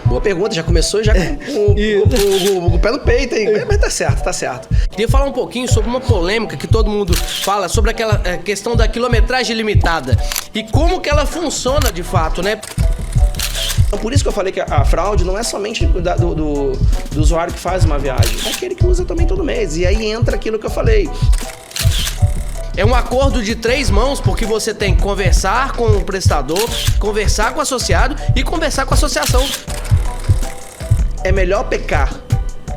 Boa pergunta, já começou já com o pé no peito, hein? Mas tá certo, tá certo. Queria falar um pouquinho sobre uma polêmica que todo mundo fala, sobre aquela questão da quilometragem limitada e como que ela funciona de fato, né? Então, por isso que eu falei que a fraude não é somente do usuário que faz uma viagem, é aquele que usa também todo mês. E aí entra aquilo que eu falei. É um acordo de 3 mãos, porque você tem que conversar com o prestador, conversar com o associado e conversar com a associação. É melhor pecar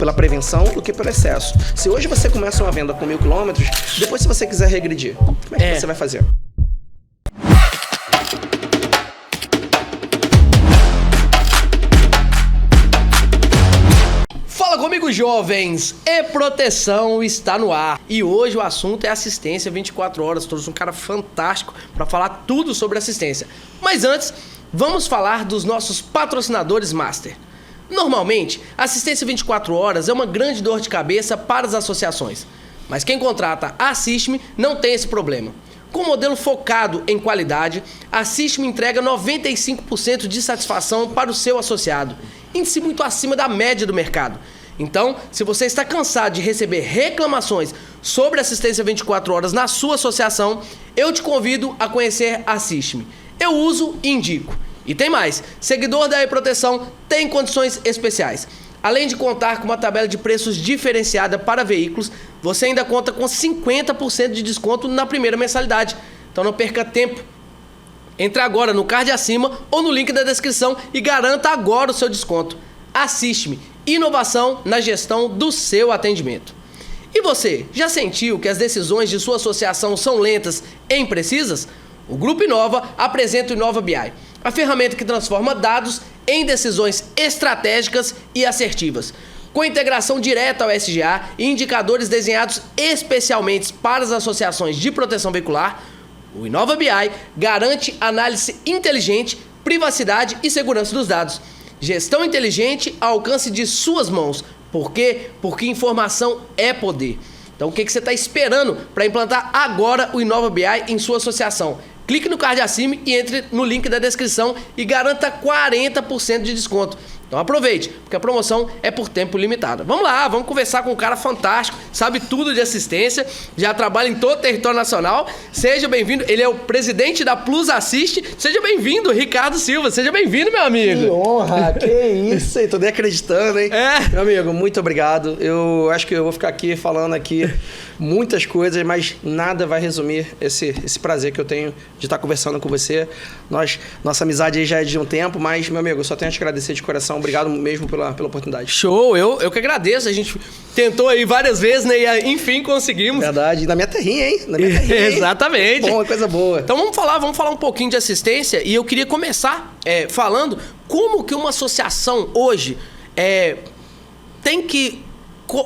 pela prevenção do que pelo excesso. Se hoje você começa uma venda com 1.000 quilômetros, depois se você quiser regredir, como é que você vai fazer? Fala comigo, jovens! E-Proteção está no ar. E hoje o assunto é assistência 24 horas. Trouxe um cara fantástico para falar tudo sobre assistência. Mas antes, vamos falar dos nossos patrocinadores master. Normalmente, a assistência 24 horas é uma grande dor de cabeça para as associações. Mas quem contrata a Assiste-me não tem esse problema. Com um modelo focado em qualidade, a Assiste-me entrega 95% de satisfação para o seu associado, índice muito acima da média do mercado. Então, se você está cansado de receber reclamações sobre assistência 24 horas na sua associação, eu te convido a conhecer a Assiste-me. Eu uso e indico. E tem mais, seguidor da E-Proteção tem condições especiais. Além de contar com uma tabela de preços diferenciada para veículos, você ainda conta com 50% de desconto na primeira mensalidade. Então não perca tempo. Entre agora no card acima ou no link da descrição e garanta agora o seu desconto. Assiste-me, inovação na gestão do seu atendimento. E você, já sentiu que as decisões de sua associação são lentas e imprecisas? O Grupo Inova apresenta o Inova BI, a ferramenta que transforma dados em decisões estratégicas e assertivas. Com integração direta ao SGA e indicadores desenhados especialmente para as associações de proteção veicular, o Inova BI garante análise inteligente, privacidade e segurança dos dados. Gestão inteligente ao alcance de suas mãos. Por quê? Porque informação é poder. Então o que você está esperando para implantar agora o Inova BI em sua associação? Clique no card acima e entre no link da descrição e garanta 40% de desconto. Então aproveite, porque a promoção é por tempo limitado. Vamos lá, vamos conversar com um cara fantástico, sabe tudo de assistência, já trabalha em todo o território nacional. Seja bem-vindo, ele é o presidente da Plus Assiste. Seja bem-vindo, Ricardo Silva. Seja bem-vindo, meu amigo. Que honra, que isso, hein? Tô nem acreditando, hein? Meu amigo, muito obrigado. Eu acho que eu vou ficar aqui falando muitas coisas, mas nada vai resumir esse prazer que eu tenho de estar conversando com você. Nossa amizade aí já é de um tempo, mas, meu amigo, eu só tenho a te agradecer de coração. Obrigado mesmo pela oportunidade. Show, eu que agradeço. A gente tentou aí várias vezes, né? E enfim conseguimos. Verdade, na minha terrinha, hein? Na minha terrinha, hein? Exatamente. Bom, coisa boa. Então vamos falar um pouquinho de assistência. E eu queria começar falando como que uma associação hoje tem que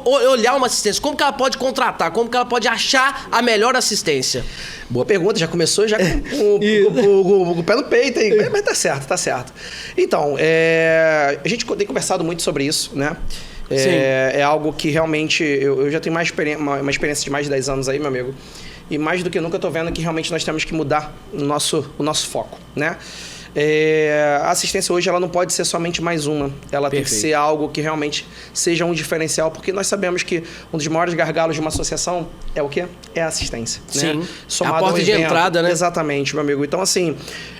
olhar uma assistência, como que ela pode contratar, como que ela pode achar a melhor assistência. Boa pergunta, já começou já com o pé no peito, hein? Mas tá certo, tá certo. Então, a gente tem conversado muito sobre isso, né? É algo que realmente, eu já tenho uma experiência de mais de 10 anos aí, meu amigo, e mais do que nunca eu tô vendo que realmente nós temos que mudar o nosso foco, né? A assistência hoje ela não pode ser somente mais uma. Ela tem que ser algo que realmente seja um diferencial, porque nós sabemos que um dos maiores gargalos de uma associação é o quê? É a assistência. Sim, né? É a porta de entrada, né? Exatamente, meu amigo. Então, assim,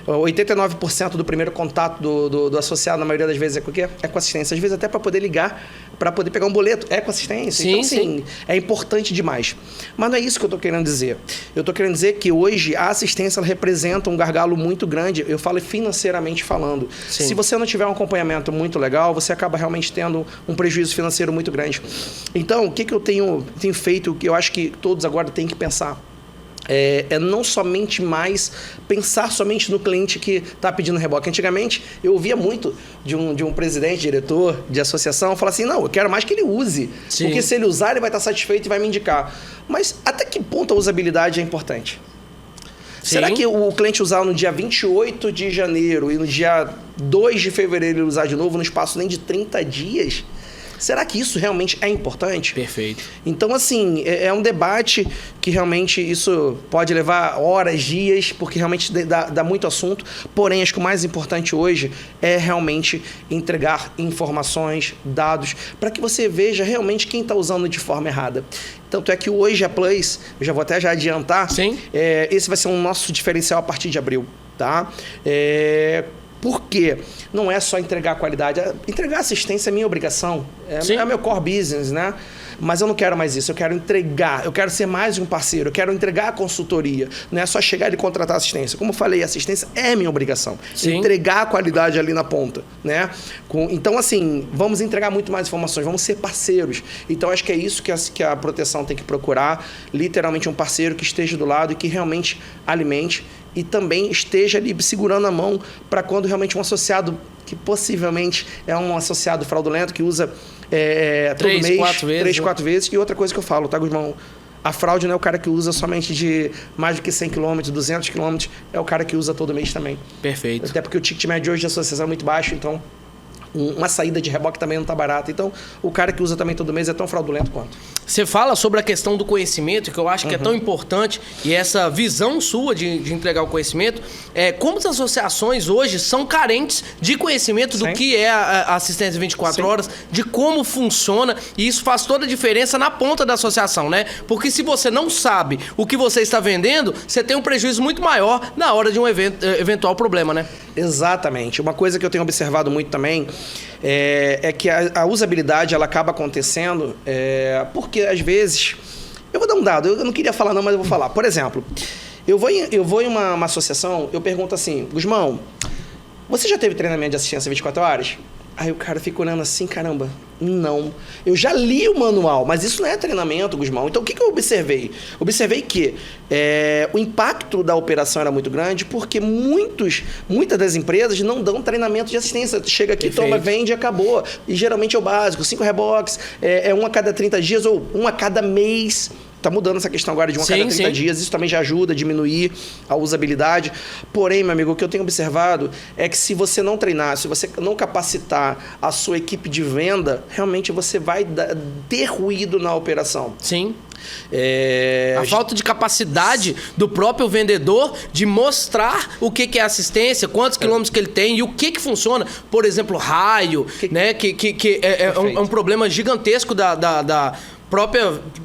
89% do primeiro contato do associado, na maioria das vezes, é com o quê? É com assistência. Às vezes até para poder ligar, para poder pegar um boleto, é com assistência. Sim, então, assim, é importante demais. Mas não é isso que eu tô querendo dizer. Eu tô querendo dizer que hoje a assistência ela representa um gargalo muito grande. Eu falo financeiramente falando. Sim. Se você não tiver um acompanhamento muito legal, você acaba realmente tendo um prejuízo financeiro muito grande. Então, o que eu tenho feito, que eu acho que todos agora têm que pensar, é não somente mais pensar somente no cliente que está pedindo reboque. Antigamente, eu ouvia muito de um presidente, diretor de associação, falar assim, não, eu quero mais que ele use. Sim. Porque se ele usar, ele vai estar satisfeito e vai me indicar. Mas até que ponto a usabilidade é importante? Sim. Será que o cliente usar no dia 28 de janeiro e no dia 2 de fevereiro ele usar de novo no espaço nem de 30 dias? Será que isso realmente é importante? Perfeito. Então, assim, é um debate que realmente isso pode levar horas, dias, porque realmente dá muito assunto. Porém, acho que o mais importante hoje é realmente entregar informações, dados, para que você veja realmente quem está usando de forma errada. Tanto é que hoje a Plus, eu já vou até já adiantar, esse vai ser um nosso diferencial a partir de abril, tá? Porque não é só entregar qualidade. Entregar assistência é minha obrigação, é meu core business, né? Mas eu não quero mais isso, eu quero entregar, eu quero ser mais um parceiro, eu quero entregar a consultoria, não é só chegar e contratar assistência. Como eu falei, assistência é minha obrigação, entregar a qualidade ali na ponta, né? Então, assim, vamos entregar muito mais informações, vamos ser parceiros. Então, acho que é isso que a proteção tem que procurar, literalmente um parceiro que esteja do lado e que realmente alimente e também esteja ali segurando a mão para quando realmente um associado, que possivelmente é um associado fraudulento, que usa todo mês, 3, 4 vezes. E outra coisa que eu falo, tá, Guzmão? A fraude não é o cara que usa somente de mais do que 100 km, 200 km, é o cara que usa todo mês também. Perfeito. Até porque o ticket médio hoje de associação é muito baixo, então uma saída de reboque também não está barata. Então, o cara que usa também todo mês é tão fraudulento quanto. Você fala sobre a questão do conhecimento, que eu acho que é tão importante, e essa visão sua de entregar o conhecimento. Como as associações hoje são carentes de conhecimento do que é a assistência 24 horas, de como funciona, e isso faz toda a diferença na ponta da associação, né? Porque se você não sabe o que você está vendendo, você tem um prejuízo muito maior na hora de um eventual problema, né? Exatamente. Uma coisa que eu tenho observado muito também é que a usabilidade ela acaba acontecendo porque, às vezes... Eu vou dar um dado, eu não queria falar não, mas eu vou falar. Por exemplo, eu vou em uma associação, eu pergunto assim, Guzmão, você já teve treinamento de assistência 24 horas? Aí o cara fica olhando assim, caramba, não. Eu já li o manual, mas isso não é treinamento, Guzmão. Então, o que eu observei? Observei que o impacto da operação era muito grande porque muitas das empresas não dão treinamento de assistência. Chega aqui, toma, vende e acabou. E geralmente é o básico, 5 reboques, um a cada 30 dias ou um a cada mês. Está mudando essa questão agora de 1 a cada 30 dias. Isso também já ajuda a diminuir a usabilidade. Porém, meu amigo, o que eu tenho observado é que se você não treinar, se você não capacitar a sua equipe de venda, realmente você vai ter ruído na operação. Sim. A falta de capacidade do próprio vendedor de mostrar o que é assistência, quantos quilômetros que ele tem e o que funciona. Por exemplo, raio, né? Que é um problema gigantesco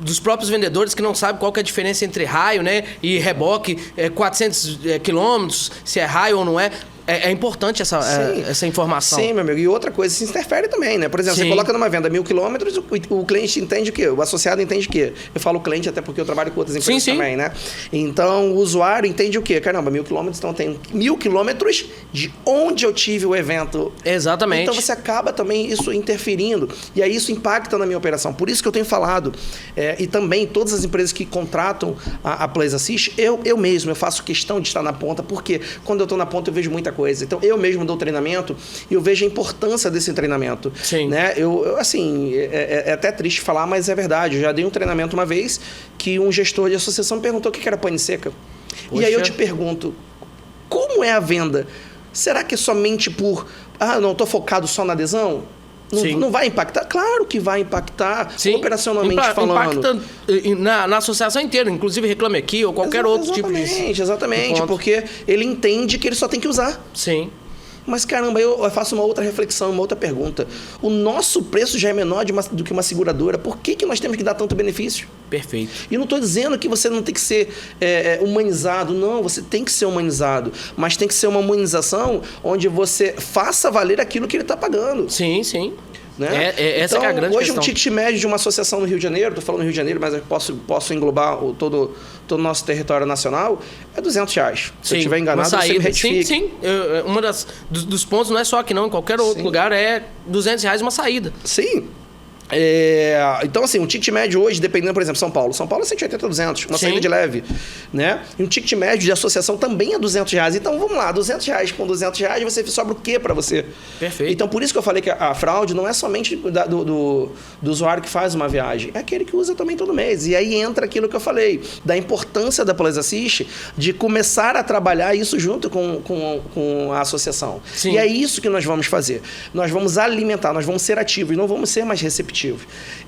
dos próprios vendedores que não sabem qual que é a diferença entre raio, né, e reboque, 400 quilômetros, se é raio ou não é. É importante essa informação. Sim, meu amigo. E outra coisa, isso interfere também, né? Por exemplo, você coloca numa venda 1.000 quilômetros, o cliente entende o quê? O associado entende o quê? Eu falo cliente até porque eu trabalho com outras empresas também, né? Então, o usuário entende o quê? Caramba, 1.000 quilômetros, então tem 1.000 quilômetros de onde eu tive o evento. Exatamente. Então, você acaba também isso interferindo. E aí, isso impacta na minha operação. Por isso que eu tenho falado, e também todas as empresas que contratam a Plus Assist, eu mesmo, eu faço questão de estar na ponta, porque quando eu estou na ponta, eu vejo muita coisa. Então, eu mesmo dou treinamento e eu vejo a importância desse treinamento. Sim. Né? Assim, é até triste falar, mas é verdade. Eu já dei um treinamento uma vez que um gestor de associação me perguntou o que era pane seca. Poxa. E aí eu te pergunto, como é a venda? Será que é somente por... não estou focado só na adesão? Não vai impactar? Claro que vai impactar, operacionalmente falando. Impacta na associação inteira, inclusive Reclame Aqui ou qualquer outro tipo de... Exatamente, porque ele entende que ele só tem que usar. Sim. Mas, caramba, eu faço uma outra reflexão, uma outra pergunta. O nosso preço já é menor do que uma seguradora. Por que nós temos que dar tanto benefício? Perfeito. E não estou dizendo que você não tem que ser humanizado. Não, você tem que ser humanizado. Mas tem que ser uma humanização onde você faça valer aquilo que ele está pagando. Sim, sim. Né? Essa então, é a grande hoje questão. Um ticket médio de uma associação no Rio de Janeiro, estou falando no Rio de Janeiro, mas eu posso englobar todo o nosso território nacional, é R$200. Se eu estiver enganado, você me retifica. Sim. Dos pontos não é só aqui não, em qualquer outro lugar é R$200 uma saída. Sim. Então, assim, um ticket médio hoje, dependendo, por exemplo, São Paulo. São Paulo é 180, 200, uma saída de leve, né? E um ticket médio de associação também é R$200. Então, vamos lá, R$200 com R$200, você sobra o quê para você? Perfeito. Então, por isso que eu falei que a fraude não é somente do usuário que faz uma viagem, é aquele que usa também todo mês. E aí entra aquilo que eu falei, da importância da Plus Assist de começar a trabalhar isso junto com a associação. Sim. E é isso que nós vamos fazer. Nós vamos alimentar, nós vamos ser ativos, não vamos ser mais receptivos.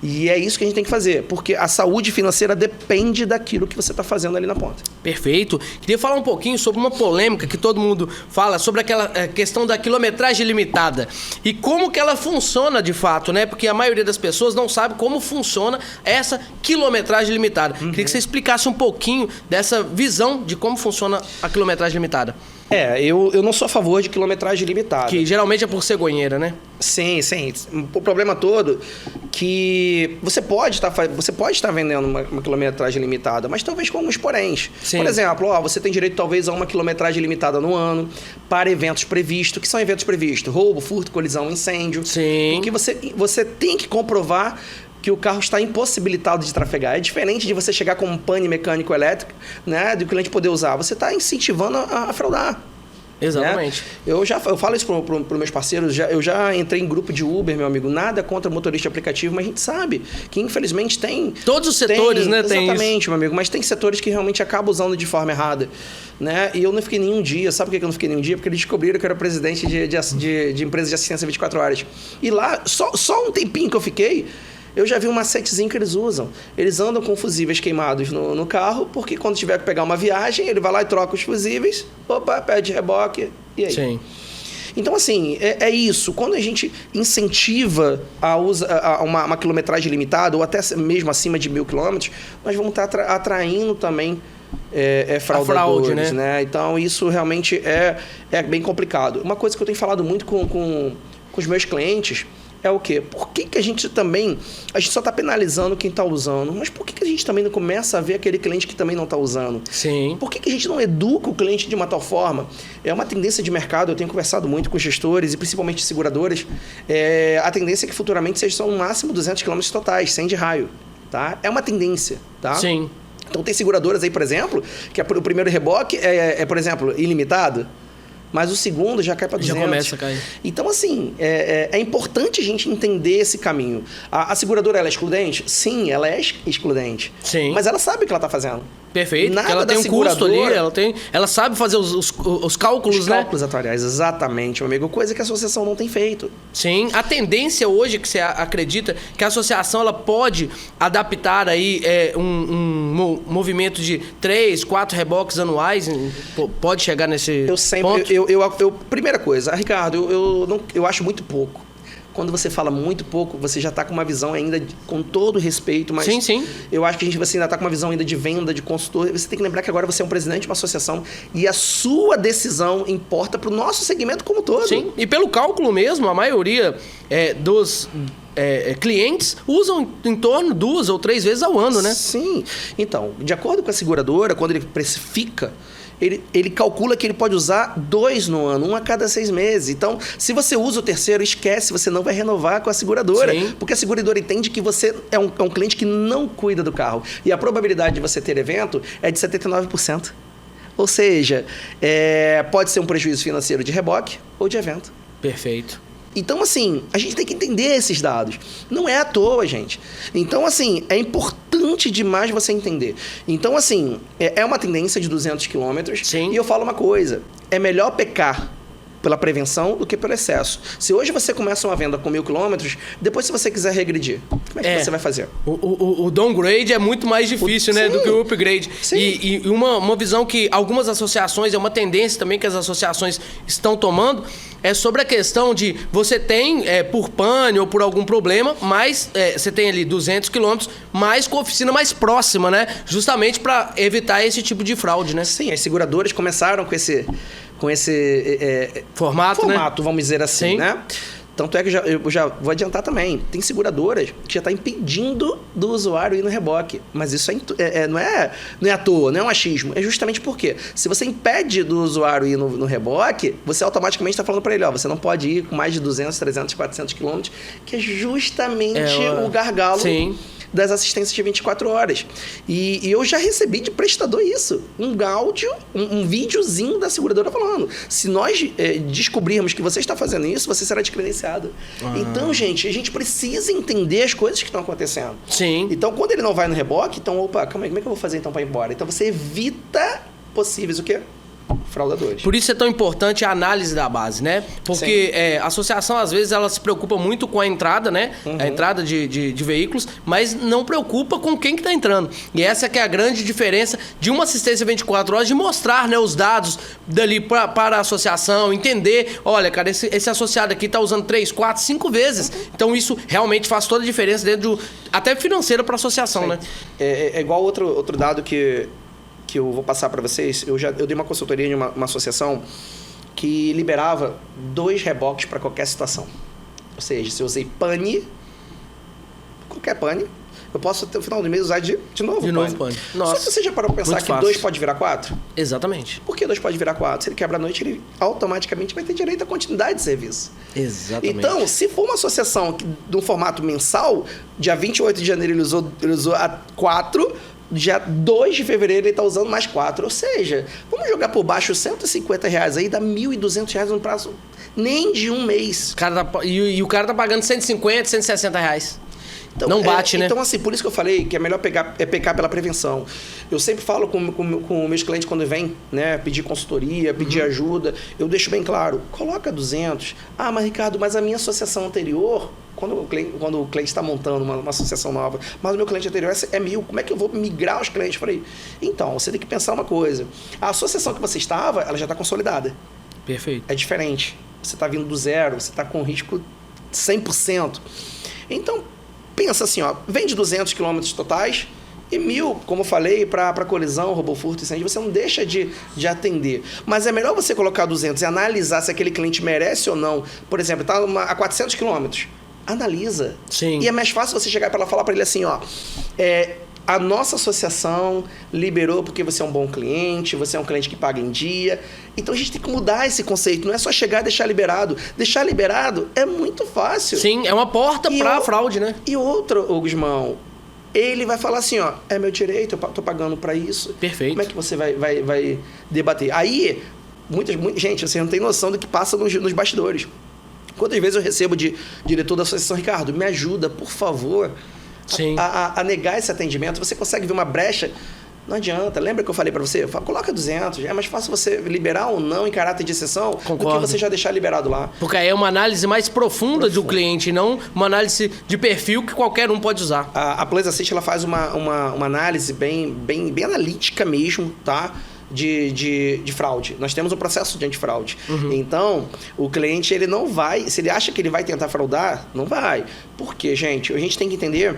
E é isso que a gente tem que fazer, porque a saúde financeira depende daquilo que você está fazendo ali na ponta. Perfeito. Queria falar um pouquinho sobre uma polêmica que todo mundo fala, sobre aquela questão da quilometragem limitada e como que ela funciona de fato, né? Porque a maioria das pessoas não sabe como funciona essa quilometragem limitada. Queria que você explicasse um pouquinho dessa visão de como funciona a quilometragem limitada. Eu não sou a favor de quilometragem limitada. Que geralmente é por cegonheira, né? Sim. O problema todo que você pode estar vendendo uma quilometragem limitada, mas talvez com alguns poréns. Sim. Por exemplo, você tem direito talvez a uma quilometragem limitada no ano para eventos previstos. Que são eventos previstos? Roubo, furto, colisão, incêndio. Sim. Porque você tem que comprovar que o carro está impossibilitado de trafegar. É diferente de você chegar com um pane mecânico elétrico, né, do cliente poder usar. Você está incentivando a fraudar. Exatamente. Né? Eu falo isso para os meus parceiros, eu já entrei em grupo de Uber, meu amigo, nada contra motorista aplicativo, mas a gente sabe que infelizmente tem... Todos os setores, né? Exatamente, meu amigo, mas tem setores que realmente acabam usando de forma errada. Né? E eu não fiquei nenhum dia. Sabe por que eu não fiquei nenhum dia? Porque eles descobriram que eu era presidente de empresa de assistência 24 horas. E lá, só um tempinho que eu fiquei, eu já vi um macetezinho que eles usam. Eles andam com fusíveis queimados no carro, porque quando tiver que pegar uma viagem, ele vai lá e troca os fusíveis, pede reboque, e aí? Sim. Então, assim, é isso. Quando a gente incentiva uma quilometragem limitada, ou até mesmo acima de 1.000 quilômetros, nós vamos estar atraindo também fraudadores, né? Então, isso realmente é bem complicado. Uma coisa que eu tenho falado muito com os meus clientes é o quê? Por que a gente também... A gente só está penalizando quem está usando, mas por que a gente também não começa a ver aquele cliente que também não está usando? Sim. Por que a gente não educa o cliente de uma tal forma? É uma tendência de mercado, eu tenho conversado muito com gestores e principalmente seguradoras, a tendência é que futuramente sejam no máximo 200 km totais, sem de raio, tá? É uma tendência, tá? Sim. Então tem seguradoras aí, por exemplo, que o primeiro reboque por exemplo, ilimitado, mas o segundo já cai para 200. Já começa a cair. Então, assim, é importante a gente entender esse caminho. A seguradora, ela é excludente? Sim, ela é excludente. Sim. Mas ela sabe o que ela está fazendo. Perfeito, porque ela tem um custo ali, ela sabe fazer os cálculos, os cálculos atuariais, exatamente, meu amigo. Coisa que a associação não tem feito. Sim, a tendência hoje que você acredita que a associação ela pode adaptar aí um movimento de 3, 4 reboques anuais, pode chegar nesse ponto? Primeira coisa, Ricardo, eu acho muito pouco. Quando você fala muito pouco, você já está com uma visão ainda, com todo respeito, mas sim. Eu acho que você ainda está com uma visão ainda de venda, de consultor. Você tem que lembrar que agora você é um presidente de uma associação e a sua decisão importa para o nosso segmento como todo. Sim, e pelo cálculo mesmo, a maioria dos clientes usam em torno 2 ou 3 vezes ao ano, né? Sim. Então, de acordo com a seguradora, quando ele precifica, ele calcula que ele pode usar 2 no ano, 1 a cada 6 meses. Então, se você usa o terceiro, esquece, você não vai renovar com a seguradora. Sim. Porque a seguradora entende que você é um cliente que não cuida do carro. E a probabilidade de você ter evento é de 79%. Ou seja, pode ser um prejuízo financeiro de reboque ou de evento. Perfeito. Então, assim, a gente tem que entender esses dados. Não é à toa, gente. Então, assim, é importante demais você entender. Então, assim, é uma tendência de 200 quilômetros. Sim. E eu falo uma coisa, é melhor pecar pela prevenção do que pelo excesso. Se hoje você começa uma venda com 1.000 quilômetros, depois se você quiser regredir, como é que você vai fazer? O downgrade é muito mais difícil, né, do que o upgrade. Sim. E uma visão que algumas associações, é uma tendência também que as associações estão tomando, é sobre a questão de você tem, por pane ou por algum problema, mas você tem ali 200 quilômetros, mas com a oficina mais próxima, né? Justamente para evitar esse tipo de fraude, né? Sim, as seguradoras começaram com esse formato, né? vamos dizer assim, Sim. né? Tanto é que eu já vou adiantar também. Tem seguradoras que já está impedindo do usuário ir no reboque. Mas isso não é à toa, não é um achismo. É justamente porque se você impede do usuário ir no reboque, você automaticamente está falando para ele, você não pode ir com mais de 200, 300, 400 quilômetros, que é justamente o gargalo das assistências de 24 horas. E eu já recebi de prestador isso. Um áudio, um videozinho da seguradora falando. Se nós descobrirmos que você está fazendo isso, você será descredenciado. Então, gente, a gente precisa entender as coisas que estão acontecendo. Sim. Então, quando ele não vai no reboque, então, opa, calma aí, como é que eu vou fazer então para ir embora? Então, você evita possíveis o quê? Fraudadores. Por isso é tão importante a análise da base, né? Porque a associação, às vezes, ela se preocupa muito com a entrada, né? A entrada de veículos, mas não preocupa com quem que está entrando. E essa que é a grande diferença de uma assistência 24 horas, de mostrar, né, os dados dali para a associação, entender, olha, cara, esse associado aqui está usando 3, 4, 5 vezes. Então, isso realmente faz toda a diferença dentro até financeira para a associação, né? É igual outro dado que eu vou passar para vocês. Eu dei uma consultoria em uma associação que liberava 2 reboques para qualquer situação. Ou seja, se eu usei pane, qualquer pane, eu posso, no final do mês, usar de novo pane. Nossa. Só que você já parou para pensar que 2 pode virar 4? Exatamente. Por que 2 pode virar 4? Se ele quebra à noite, ele automaticamente vai ter direito à continuidade de serviço. Exatamente. Então, se for uma associação de um formato mensal, dia 28 de janeiro ele usou a 4, dia 2 de fevereiro ele está usando mais 4. Ou seja, vamos jogar por baixo R$150 aí, dá R$1.200 no prazo nem de um mês. E o cara tá pagando R$150, R$160. Então, não bate, né? Então, assim, por isso que eu falei que é melhor pecar pela prevenção. Eu sempre falo com meus clientes quando vêm, né, pedir consultoria, pedir ajuda, eu deixo bem claro, coloca 200. Ah, mas Ricardo, mas a minha associação anterior, quando o cliente está montando uma associação nova, mas o meu cliente anterior é 1.000, como é que eu vou migrar os clientes? Eu falei, então, você tem que pensar uma coisa, a associação que você estava, ela já está consolidada. Perfeito. É diferente. Você está vindo do zero, você está com risco 100%. Então, pensa assim, vende 200 km totais e 1.000, como eu falei, para colisão, roubo, furto e incêndio, você não deixa de atender. Mas é melhor você colocar 200 e analisar se aquele cliente merece ou não. Por exemplo, está a 400 km. Analisa. Sim. E é mais fácil você chegar e falar para ele assim, a nossa associação liberou porque você é um bom cliente, você é um cliente que paga em dia. Então a gente tem que mudar esse conceito. Não é só chegar e deixar liberado. Deixar liberado é muito fácil. Sim, é uma porta para a fraude, né? E outro, Gusmão, ele vai falar assim, é meu direito, eu tô pagando para isso. Perfeito. Como é que você vai debater? Aí, gente, você não tem noção do que passa nos bastidores. Quantas vezes eu recebo de diretor da associação, Ricardo, me ajuda, por favor, a negar esse atendimento. Você consegue ver uma brecha? Não adianta. Lembra que eu falei para você? Coloca 200. É mais fácil você liberar ou não em caráter de exceção do que você já deixar liberado lá. Porque aí é uma análise mais profunda do cliente, não uma análise de perfil que qualquer um pode usar. A Plus Assist, ela faz uma análise bem analítica mesmo, tá? De fraude. Nós temos um processo de antifraude. Então, o cliente, ele não vai... Se ele acha que ele vai tentar fraudar, não vai. Por quê, gente? A gente tem que entender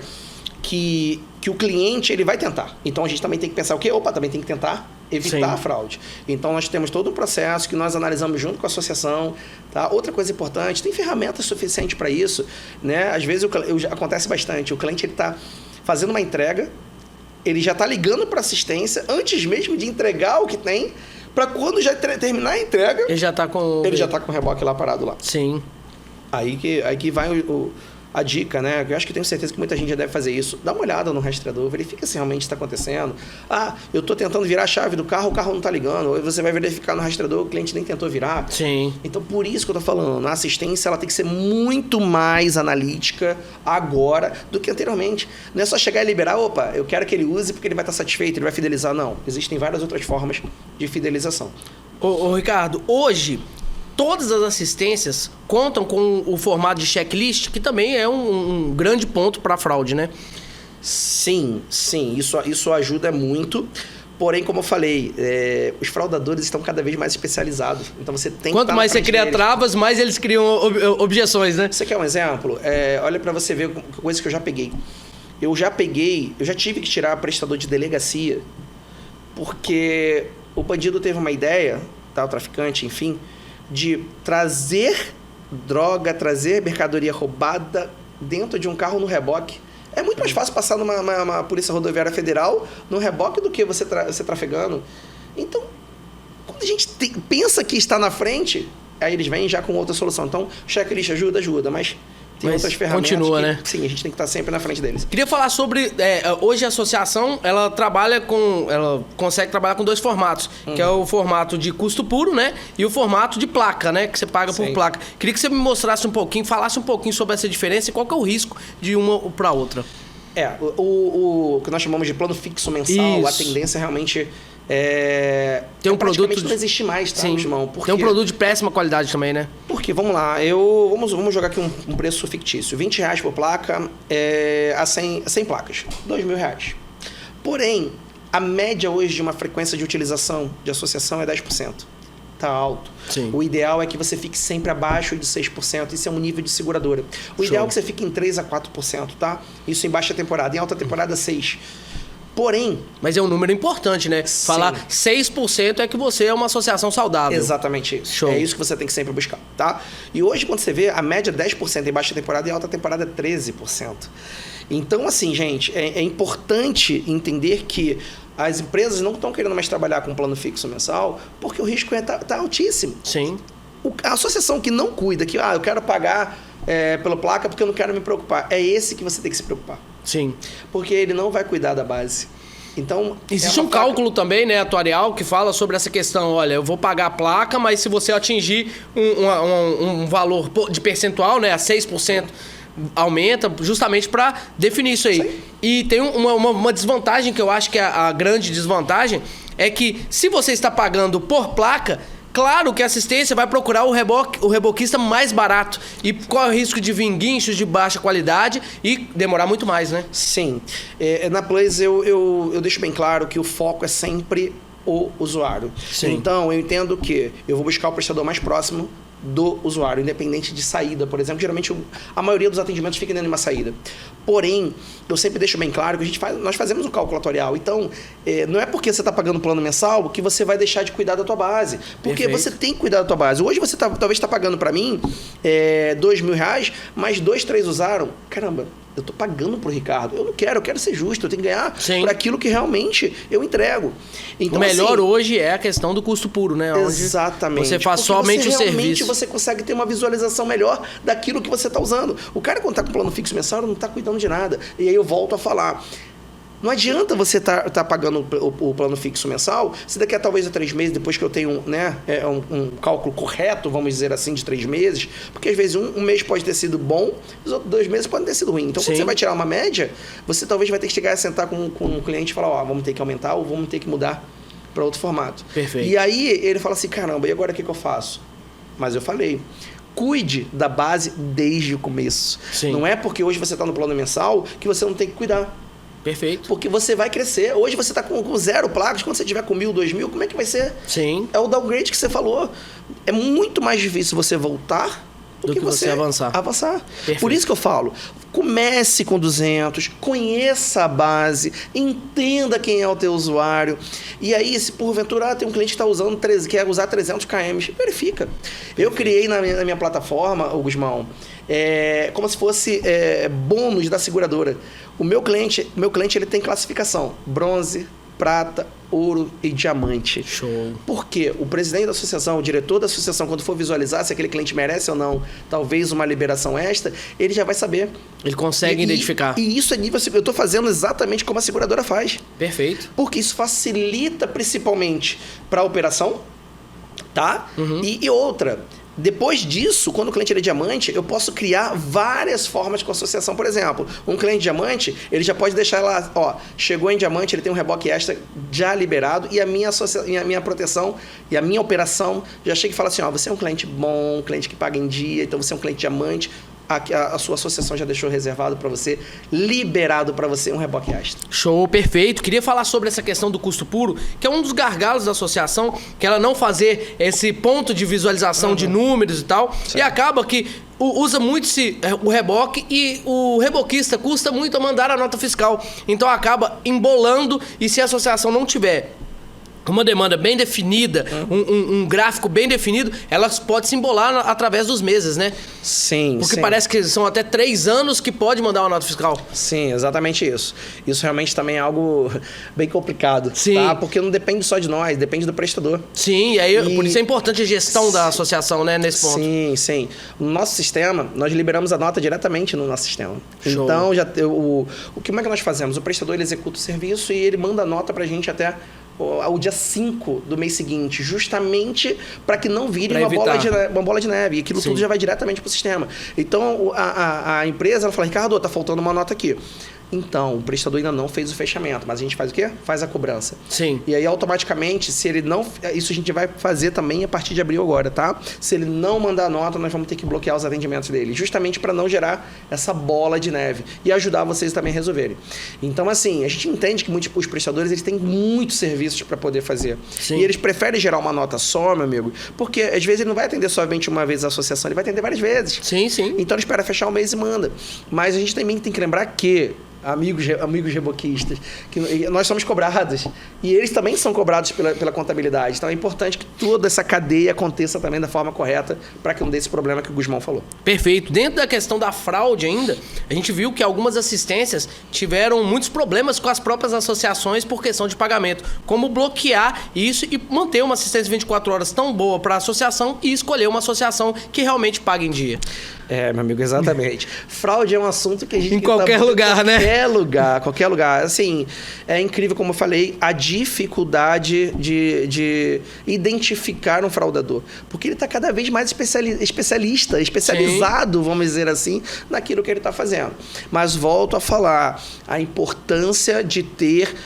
que o cliente, ele vai tentar. Então, a gente também tem que pensar o quê? Também tem que tentar evitar a fraude. Então, nós temos todo um processo que nós analisamos junto com a associação. Tá? Outra coisa importante, tem ferramentas suficientes para isso. Né? Às vezes, acontece bastante. O cliente está fazendo uma entrega, ele já está ligando para assistência antes mesmo de entregar o que tem, para quando já terminar a entrega, ele já está com o reboque lá parado lá. Sim. Aí que vai a dica, né? Eu acho que tenho certeza que muita gente já deve fazer isso. Dá uma olhada no rastreador, verifica se realmente está acontecendo. Eu estou tentando virar a chave do carro, o carro não está ligando. Ou você vai verificar no rastreador, o cliente nem tentou virar. Sim. Então, por isso que eu estou falando, a assistência ela tem que ser muito mais analítica agora do que anteriormente. Não é só chegar e liberar, eu quero que ele use porque ele vai estar satisfeito, ele vai fidelizar. Não, existem várias outras formas de fidelização. Ô Ricardo, hoje... Todas as assistências contam com o formato de checklist, que também é um grande ponto para a fraude, né? Sim. Isso ajuda muito. Porém, como eu falei, os fraudadores estão cada vez mais especializados. Então, você tem Quanto mais você cria travas, mais eles criam objeções, né? Você quer um exemplo? Olha para você ver coisas que eu já peguei. Eu já tive que tirar prestador de delegacia, porque o bandido teve uma ideia, tá, o traficante, enfim... de trazer droga, trazer mercadoria roubada dentro de um carro no reboque. É muito mais fácil passar numa Polícia Rodoviária Federal no reboque do que você trafegando. Então, quando a gente pensa que está na frente, aí eles vêm já com outra solução. Então, checklist ajuda, mas tem outras ferramentas. Continua, né? Sim, a gente tem que estar sempre na frente deles. Queria falar sobre... hoje a associação, ela consegue trabalhar com 2 formatos, que é o formato de custo puro, né? E o formato de placa, né? Que você paga por placa. Queria que você me mostrasse um pouquinho, falasse um pouquinho sobre essa diferença e qual que é o risco de uma para outra. O que nós chamamos de plano fixo mensal, Isso. a tendência realmente tem um produto não existe mais, tá, irmão? Tem um produto de péssima qualidade também, né? Porque, vamos lá, vamos jogar aqui um preço fictício. R$20 por placa a 100 placas. R$2.000. Porém, a média hoje de uma frequência de utilização de associação é 10%. Tá alto. Sim. O ideal é que você fique sempre abaixo de 6%. Isso é um nível de seguradora. O ideal é que você fique em 3% a 4%, tá? Isso em baixa temporada. Em alta temporada, 6%. Porém... Mas é um número importante, né? Sim. Falar 6% é que você é uma associação saudável. Exatamente isso. Show. É isso que você tem que sempre buscar, tá? E hoje, quando você vê, a média é 10% em baixa temporada e em alta temporada é 13%. Então, assim, gente, é importante entender que as empresas não estão querendo mais trabalhar com plano fixo mensal porque o risco tá altíssimo. Sim. A associação que não cuida, que eu quero pagar pela placa porque eu não quero me preocupar, é esse que você tem que se preocupar. Sim. Porque ele não vai cuidar da base. Então, existe um cálculo também, né, atuarial, que fala sobre essa questão. Olha, eu vou pagar a placa, mas se você atingir um valor de percentual, né, a 6%, aumenta justamente para definir isso aí. Sim. E tem uma desvantagem que eu acho que é a grande desvantagem, é que se você está pagando por placa, claro que a assistência vai procurar o reboquista mais barato e corre o risco de vir guinchos de baixa qualidade e demorar muito mais, né? Sim. Na Plus eu deixo bem claro que o foco é sempre o usuário. Sim. Então eu entendo que eu vou buscar o prestador mais próximo do usuário, independente de saída, por exemplo. Geralmente a maioria dos atendimentos fica dentro de uma saída. Porém, eu sempre deixo bem claro que nós fazemos um cálculo atuarial. Então, não é porque você está pagando plano mensal que você vai deixar de cuidar da tua base. Porque Perfeito. Você tem que cuidar da tua base. Hoje você talvez está pagando para mim R$2.000, mas 2, 3 usaram. Caramba, eu estou pagando pro Ricardo. Eu quero ser justo. Eu tenho que ganhar por aquilo que realmente eu entrego. Então, o melhor hoje é a questão do custo puro, né? Onde exatamente. Você faz somente o serviço. Você consegue ter uma visualização melhor daquilo que você está usando. O cara, quando está com plano fixo mensal, não está cuidando de nada. E aí eu volto a falar. Não adianta você tá pagando o plano fixo mensal, se daqui a talvez a 3 meses, depois que eu tenho um cálculo correto, vamos dizer assim, de 3 meses, porque às vezes um mês pode ter sido bom, os outros 2 meses podem ter sido ruim. Então, quando você vai tirar uma média, você talvez vai ter que chegar a sentar com um cliente e falar, vamos ter que aumentar ou vamos ter que mudar para outro formato. Perfeito. E aí ele fala assim, caramba, e agora o que eu faço? Mas eu falei, cuide da base desde o começo. Sim. Não é porque hoje você está no plano mensal que você não tem que cuidar. Perfeito. Porque você vai crescer. Hoje você está com 0 placas, quando você tiver com 1.000, 2.000, como é que vai ser? Sim. É o downgrade que você falou. É muito mais difícil você voltar do que você avançar. Perfeito. Por isso que eu falo, comece com 200, conheça a base, entenda quem é o teu usuário. E aí, se porventura tem um cliente que está usando, quer usar 300 km, verifica. Perfeito. Eu criei na minha plataforma, Gusmão, como se fosse bônus da seguradora. O meu cliente ele tem classificação bronze, prata, ouro e diamante. Show. Por quê? O presidente da associação, o diretor da associação, quando for visualizar se aquele cliente merece ou não, talvez uma liberação extra, ele já vai saber. Ele consegue identificar. E isso é nível... Eu estou fazendo exatamente como a seguradora faz. Perfeito. Porque isso facilita principalmente para a operação, tá? Uhum. E outra... Depois disso, quando o cliente é diamante, eu posso criar várias formas com associação. Por exemplo, um cliente diamante, ele já pode deixar lá, chegou em diamante, ele tem um reboque extra já liberado e a minha proteção e a minha operação já chega e fala assim, você é um cliente bom, um cliente que paga em dia, então você é um cliente diamante. A sua associação já deixou reservado para você, liberado para você um reboque extra. Show, perfeito. Queria falar sobre essa questão do custo puro, que é um dos gargalos da associação, que ela não fazer esse ponto de visualização de números e tal, certo. E acaba que usa muito o reboque e o reboquista custa muito a mandar a nota fiscal. Então acaba embolando e se a associação não tiver uma demanda bem definida, um gráfico bem definido, elas podem se embolar através dos meses, né? Sim, Porque sim. parece que são até 3 anos que pode mandar uma nota fiscal. Sim, exatamente isso. Isso realmente também é algo bem complicado, Sim. tá? Porque não depende só de nós, depende do prestador. Sim, e aí por isso é importante a gestão da associação, né, nesse ponto. Sim, sim. No nosso sistema, nós liberamos a nota diretamente no nosso sistema. Show. Então, como é que nós fazemos? O prestador ele executa o serviço e ele manda a nota pra gente até o dia 5 do mês seguinte, justamente para que não vire uma bola de neve. E aquilo tudo já vai diretamente para o sistema. Então, a empresa ela fala, Ricardo, tá faltando uma nota aqui. Então, o prestador ainda não fez o fechamento, mas a gente faz o quê? Faz a cobrança. Sim. E aí, automaticamente, se ele não... Isso a gente vai fazer também a partir de abril agora, tá? Se ele não mandar a nota, nós vamos ter que bloquear os atendimentos dele, justamente para não gerar essa bola de neve e ajudar vocês também a resolverem. Então, assim, a gente entende que muitos os prestadores eles têm muitos serviços para poder fazer. Sim. E eles preferem gerar uma nota só, meu amigo, porque às vezes ele não vai atender somente uma vez a associação, ele vai atender várias vezes. Sim, sim. Então, ele espera fechar o mês e manda. Mas a gente também tem que lembrar que amigos reboquistas, que nós somos cobrados e eles também são cobrados pela contabilidade. Então é importante que toda essa cadeia aconteça também da forma correta para que não dê esse problema que o Guzmão falou. Perfeito. Dentro da questão da fraude ainda, a gente viu que algumas assistências tiveram muitos problemas com as próprias associações por questão de pagamento. Como bloquear isso e manter uma assistência 24 horas tão boa para a associação e escolher uma associação que realmente pague em dia. É, meu amigo, exatamente. Fraude é um assunto que a gente... Em qualquer lugar, né? Qualquer lugar. Assim, é incrível, como eu falei, a dificuldade de identificar um fraudador. Porque ele está cada vez mais especializado, vamos dizer assim, naquilo que ele está fazendo. Mas volto a falar, a importância de ter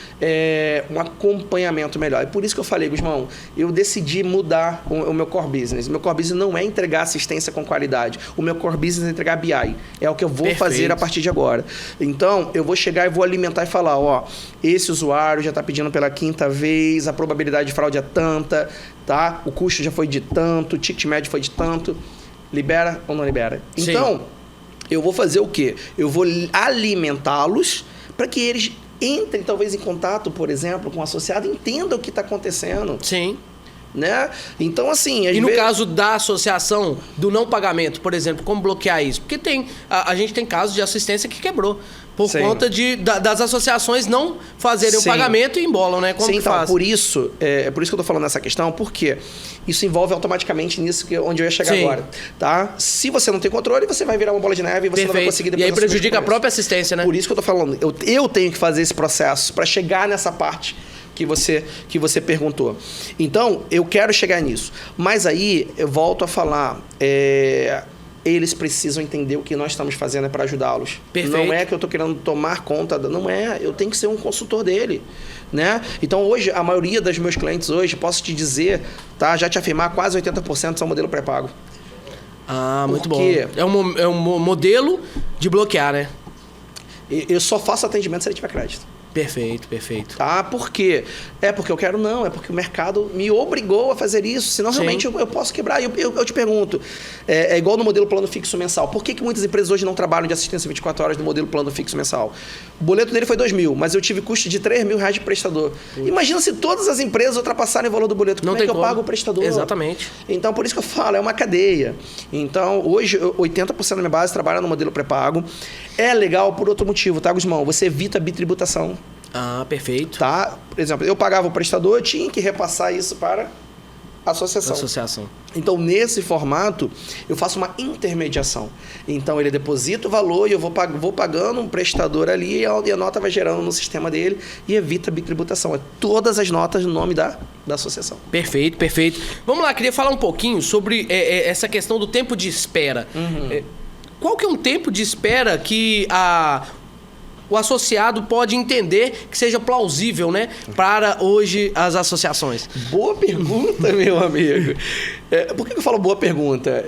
um acompanhamento melhor. É por isso que eu falei, Guzmão, eu decidi mudar o meu core business. O meu core business não é entregar assistência com qualidade. O meu core business é entregar BI. É o que eu vou fazer a partir de agora. Então, eu vou chegar e vou alimentar e falar, ó, esse usuário já está pedindo pela 5ª vez, a probabilidade de fraude é tanta, tá? O custo já foi de tanto, o ticket médio foi de tanto. Libera ou não libera? Sim. Então, eu vou fazer o quê? Eu vou alimentá-los para que eles entrem talvez em contato, por exemplo, com o associado, entendam o que está acontecendo. Sim. Né? Então, assim... E no caso da associação, do não pagamento, por exemplo, como bloquear isso? Porque a gente tem casos de assistência que quebrou. Por conta das associações não fazerem o pagamento e embolam, né? Como que então, faz? por isso que eu estou falando nessa questão, porque isso envolve automaticamente nisso onde eu ia chegar agora. Tá? Se você não tem controle, você vai virar uma bola de neve e você não vai conseguir depois... E aí prejudica a própria assistência, né? Por isso que eu estou falando. Eu tenho que fazer esse processo para chegar nessa parte que você perguntou. Então, eu quero chegar nisso. Mas aí, eu volto a falar... Eles precisam entender o que nós estamos fazendo para ajudá-los. Perfeito. Não é que eu estou querendo tomar conta, não é. Eu tenho que ser um consultor dele, né? Então, hoje, a maioria dos meus clientes hoje, posso te dizer, tá? Já te afirmar, quase 80% são modelo pré-pago. Ah, muito bom. É um modelo de bloquear, né? Eu só faço atendimento se ele tiver crédito. Perfeito, perfeito. Tá? Por quê? É porque eu quero? Não. É porque o mercado me obrigou a fazer isso. Senão, realmente, eu posso quebrar. Eu te pergunto, é igual no modelo plano fixo mensal. Por que muitas empresas hoje não trabalham de assistência 24 horas no modelo plano fixo mensal? O boleto dele foi 2 mil, mas eu tive custo de 3 mil reais de prestador. Imagina se todas as empresas ultrapassarem o valor do boleto. Como é que eu pago o prestador? Exatamente. Então, por isso que eu falo, é uma cadeia. Então, hoje, 80% da minha base trabalha no modelo pré-pago. É legal por outro motivo, tá, Guzmão? Você evita a bitributação. Ah, perfeito. Tá? Por exemplo, eu pagava o prestador, eu tinha que repassar isso para a associação. Então, nesse formato, eu faço uma intermediação. Então, ele deposita o valor e eu vou pagando um prestador ali e a nota vai gerando no sistema dele e evita a bitributação. É todas as notas no nome da associação. Perfeito, perfeito. Vamos lá, queria falar um pouquinho sobre essa questão do tempo de espera. Qual que é um tempo de espera que o associado pode entender que seja plausível, né, para hoje as associações? Boa pergunta, meu amigo. Por que eu falo boa pergunta?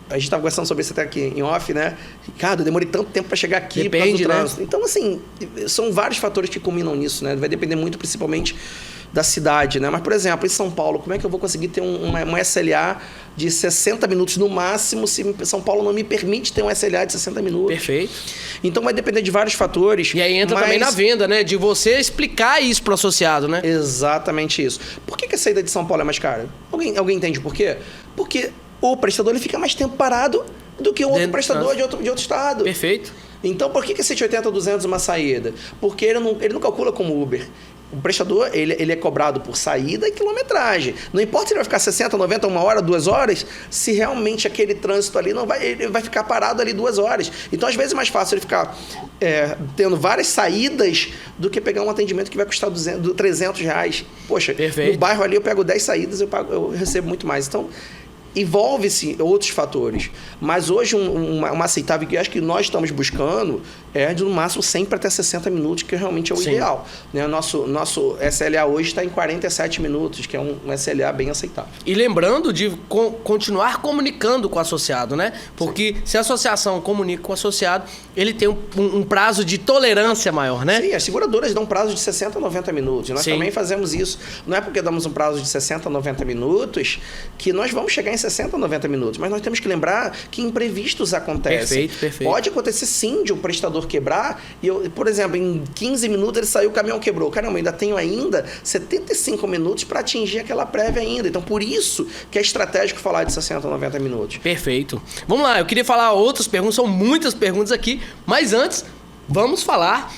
A gente estava conversando sobre isso até aqui em off, né? Ricardo, eu demorei tanto tempo para chegar aqui. Depende, por causa do né? trânsito. Então, assim, são vários fatores que culminam nisso, né? Vai depender muito, principalmente, da cidade, né? Mas, por exemplo, em São Paulo, como é que eu vou conseguir ter uma SLA de 60 minutos no máximo se São Paulo não me permite ter um SLA de 60 minutos? Perfeito. Então vai depender de vários fatores. E aí entra também na venda, né? De você explicar isso pro associado, né? Exatamente isso. Por que a saída de São Paulo é mais cara? Alguém entende por quê? Porque o prestador ele fica mais tempo parado do que o outro prestador de outro estado. Perfeito. Então, por que 180, 200 uma saída? Porque ele não calcula como Uber. O prestador, ele é cobrado por saída e quilometragem. Não importa se ele vai ficar 60, 90, 1 hora, 2 horas, se realmente aquele trânsito ali ele vai ficar parado ali 2 horas. Então, às vezes, é mais fácil ele ficar tendo várias saídas do que pegar um atendimento que vai custar R$300. Poxa, perfeito. No bairro ali eu pego 10 saídas, eu recebo muito mais. Então, envolve-se outros fatores. Mas hoje uma aceitável que eu acho que nós estamos buscando é de no máximo 100 para até 60 minutos, que realmente é o ideal. Né? O nosso SLA hoje está em 47 minutos, que é um SLA bem aceitável. E lembrando de continuar comunicando com o associado, né? Porque se a associação comunica com o associado, ele tem um prazo de tolerância maior, né? Sim, as seguradoras dão um prazo de 60 a 90 minutos. Nós também fazemos isso. Não é porque damos um prazo de 60 a 90 minutos que nós vamos chegar em 60 a 90 minutos. Mas nós temos que lembrar que imprevistos acontecem. Perfeito. Pode acontecer sim de um prestador quebrar e por exemplo, em 15 minutos ele saiu, o caminhão quebrou. Caramba, eu ainda tenho 75 minutos para atingir aquela prévia ainda. Então, por isso que é estratégico falar de 60 a 90 minutos. Perfeito. Vamos lá, eu queria falar outras perguntas, são muitas perguntas aqui, mas antes, vamos falar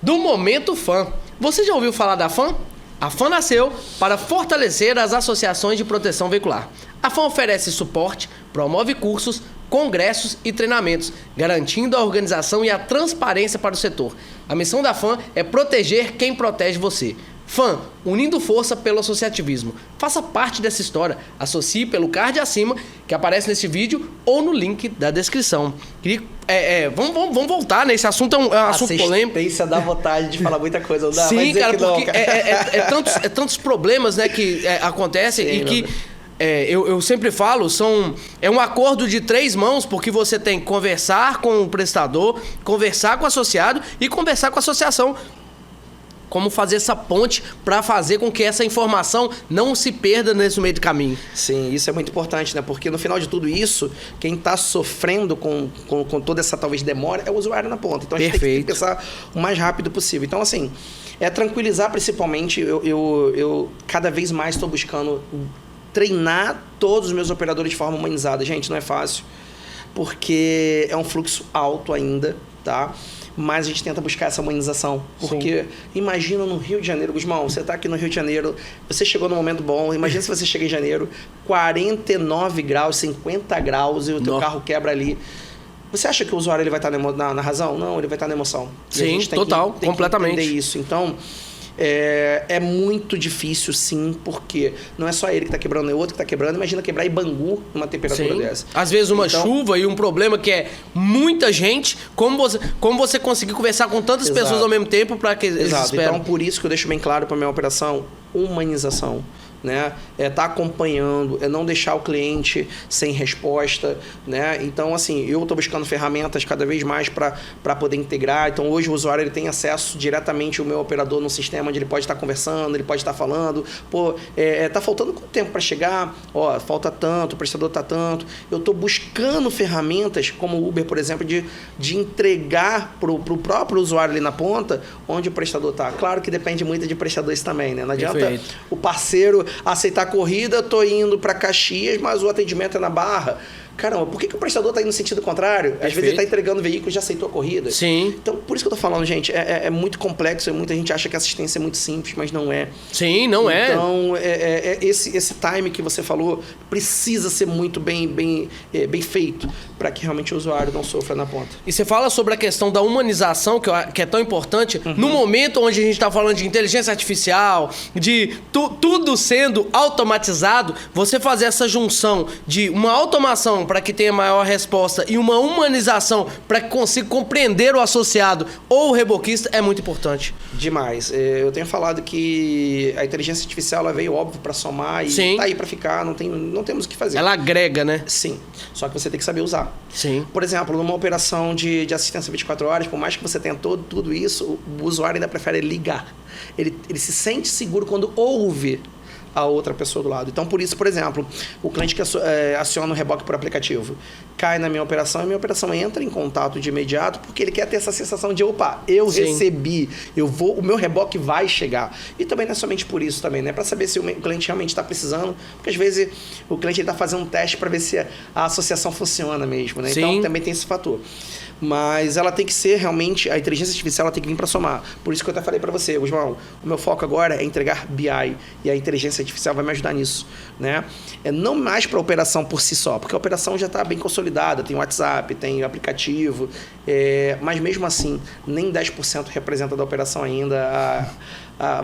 do Momento Fã. Você já ouviu falar da FAM? A FAM nasceu para fortalecer as associações de proteção veicular. A FAM oferece suporte, promove cursos, congressos e treinamentos, garantindo a organização e a transparência para o setor. A missão da FAM é proteger quem protege você. FAM, unindo força pelo associativismo. Faça parte dessa história. Associe pelo card acima, que aparece nesse vídeo, ou no link da descrição. Vamos voltar, né? Esse assunto é um assunto polêmico. Assistência dá vontade de falar muita coisa. Não dá? Sim, cara, porque tantos problemas, né, que acontecem. Sim, e que... eu sempre falo, é um acordo de 3 mãos, porque você tem que conversar com o prestador, conversar com o associado e conversar com a associação. Como fazer essa ponte para fazer com que essa informação não se perda nesse meio do caminho. Sim, isso é muito importante, né? Porque no final de tudo isso, quem está sofrendo com toda essa talvez demora é o usuário na ponta. Então a gente tem que pensar o mais rápido possível. Então, assim, tranquilizar principalmente, eu cada vez mais estou buscando treinar todos os meus operadores de forma humanizada. Gente, não é fácil, porque é um fluxo alto ainda, tá? Mas a gente tenta buscar essa humanização. Porque imagina no Rio de Janeiro, Gusmão, você está aqui no Rio de Janeiro, você chegou num momento bom, imagina se você chega em janeiro, 49 graus, 50 graus e o teu carro quebra ali. Você acha que o usuário ele vai estar na razão? Não, ele vai estar na emoção. Sim, total, completamente. Que entender isso. Então... É muito difícil, sim, porque não é só ele que está quebrando, é o outro que está quebrando. Imagina quebrar em Bangu numa temperatura dessa. Às vezes uma chuva e um problema que é muita gente. Como você conseguir conversar com tantas pessoas ao mesmo tempo para que eles esperem? Então, por isso que eu deixo bem claro para minha operação, humanização. Né? Tá acompanhando, não deixar o cliente sem resposta, né? Então, assim, eu estou buscando ferramentas cada vez mais para poder integrar. Então, hoje o usuário ele tem acesso diretamente ao meu operador no sistema, onde ele pode estar conversando, ele pode estar falando, tá faltando quanto tempo para chegar? Falta tanto, o prestador tá tanto. Eu estou buscando ferramentas como o Uber, por exemplo, de entregar pro próprio usuário ali na ponta, onde o prestador tá. Claro que depende muito de prestadores também, né? Não adianta o parceiro aceitar a corrida, tô indo para Caxias, mas o atendimento é na Barra. Caramba, por que o prestador está indo no sentido contrário? Às vezes ele está entregando o veículo e já aceitou a corrida. Sim. Então, por isso que eu tô falando, gente, é muito complexo, muita gente acha que a assistência é muito simples, mas não é. Sim, não é. Então, esse time que você falou precisa ser muito bem feito para que realmente o usuário não sofra na ponta. E você fala sobre a questão da humanização, que é tão importante, no momento onde a gente está falando de inteligência artificial, de tudo sendo automatizado, você fazer essa junção de uma automação para que tenha maior resposta e uma humanização para que consiga compreender o associado ou o reboquista é muito importante. Demais. Eu tenho falado que a inteligência artificial ela veio, óbvio, para somar e Sim. tá aí para ficar, não temos o que fazer. Ela agrega, né? Sim, só que você tem que saber usar. Sim. Por exemplo, numa operação de assistência 24 horas, por mais que você tenha tudo isso, o usuário ainda prefere ligar. Ele se sente seguro quando ouve a outra pessoa do lado. Então, por isso, por exemplo, o cliente que aciona o reboque por aplicativo cai na minha operação e a minha operação entra em contato de imediato porque ele quer ter essa sensação de, opa, eu Sim. recebi, o meu reboque vai chegar. E também não é somente por isso também, né? Para saber se o cliente realmente está precisando, porque às vezes o cliente está fazendo um teste para ver se a associação funciona mesmo, né? Sim. Então, também tem esse fator. Mas ela tem que ser realmente, a inteligência artificial ela tem que vir para somar. Por isso que eu até falei para você, João, o meu foco agora é entregar BI e a inteligência artificial vai me ajudar nisso, né? Não mais para a operação por si só, porque a operação já está bem consolidada, tem WhatsApp, tem aplicativo, mas mesmo assim, nem 10% representa da operação ainda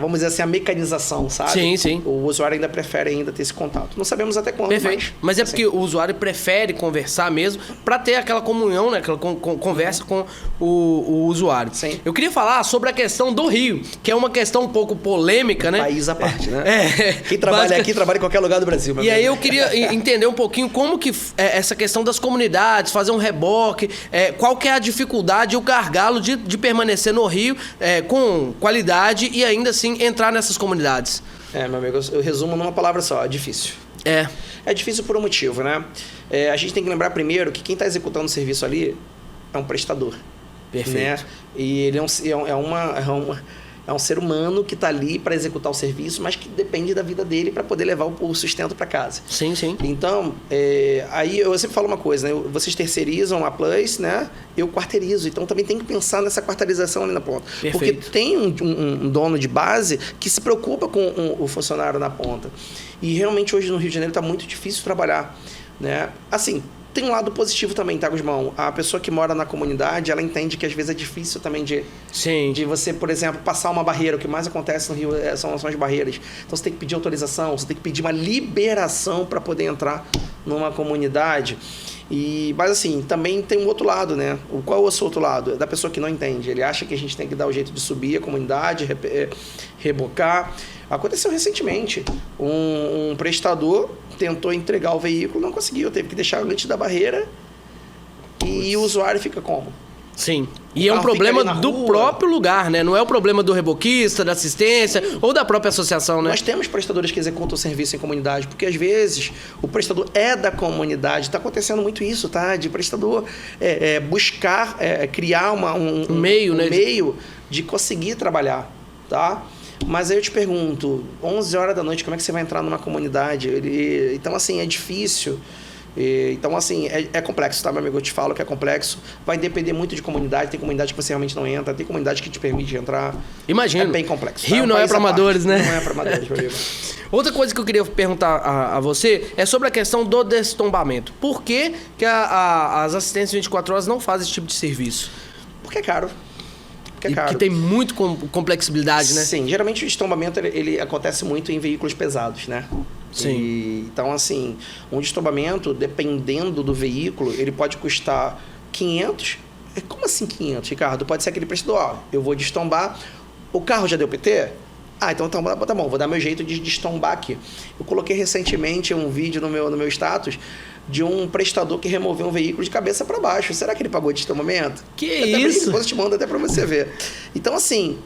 vamos dizer assim, a mecanização, sabe? Sim, sim. O usuário ainda prefere ainda ter esse contato. Não sabemos até quando, Perfeito. Mas é porque o usuário prefere conversar mesmo para ter aquela comunhão, né? Aquela conversa com o usuário. Sim. Eu queria falar sobre a questão do Rio, que é uma questão um pouco polêmica, né? País à parte, né? Quem Básica... trabalha aqui, trabalha em qualquer lugar do Brasil. E aí eu queria entender um pouquinho como que essa questão das comunidades, fazer um reboque, qual que é a dificuldade e o gargalo de permanecer no Rio com qualidade e ainda assim entrar nessas comunidades. Meu amigo, eu resumo numa palavra só, é difícil. É difícil por um motivo, né? A gente tem que lembrar primeiro que quem está executando o serviço ali é um prestador. Perfeito. Né? E ele é um ser humano que está ali para executar o serviço, mas que depende da vida dele para poder levar o sustento para casa. Sim, sim. Então, aí eu sempre falo uma coisa, né? Vocês terceirizam a Plus, né? Eu quarteirizo. Então, também tem que pensar nessa quarteirização ali na ponta. Perfeito. Porque tem um dono de base que se preocupa com o funcionário na ponta. E realmente hoje no Rio de Janeiro está muito difícil trabalhar, né? Assim, tem um lado positivo também, tá, Gusmão? A pessoa que mora na comunidade, ela entende que às vezes é difícil também de você, por exemplo, passar uma barreira. O que mais acontece no Rio são as barreiras. Então você tem que pedir autorização, você tem que pedir uma liberação para poder entrar numa comunidade. Mas assim, também tem um outro lado, né? Qual é o outro lado? É da pessoa que não entende. Ele acha que a gente tem que dar o jeito de subir a comunidade, rebocar. Aconteceu recentemente. Um prestador tentou entregar o veículo, não conseguiu. Teve que deixar antes da barreira. E o usuário fica como? Sim. E é um problema do próprio lugar, né? Não é o problema do reboquista, da assistência ou da própria associação, né? Nós temos prestadores que executam o serviço em comunidade, porque às vezes o prestador é da comunidade. Está acontecendo muito isso, tá? De prestador buscar criar um meio, né? Meio de conseguir trabalhar, tá? Mas aí eu te pergunto, 11 horas da noite, como é que você vai entrar numa comunidade? Então, assim, é difícil. Então, assim, é complexo, tá, meu amigo? Eu te falo que é complexo. Vai depender muito de comunidade. Tem comunidade que você realmente não entra. Tem comunidade que te permite entrar. Imagina. É bem complexo. Rio não é para amadores, né? Não é para amadores, meu amigo. Outra coisa que eu queria perguntar a você é sobre a questão do destombamento. Por que as assistências 24 horas não fazem esse tipo de serviço? Porque é caro. Que tem muito complexibilidade, né? Sim, geralmente o destombamento ele acontece muito em veículos pesados, né? Sim. Então, assim, um destombamento, dependendo do veículo, ele pode custar 500. Como assim 500, Ricardo? Pode ser aquele prestador, eu vou destombar, o carro já deu PT? Então tá bom, vou dar meu jeito de destombar aqui. Eu coloquei recentemente um vídeo no meu status de um prestador que removeu um veículo de cabeça para baixo. Será que ele pagou de destombamento? Que isso? Depois eu te mando até para você ver. Então, assim,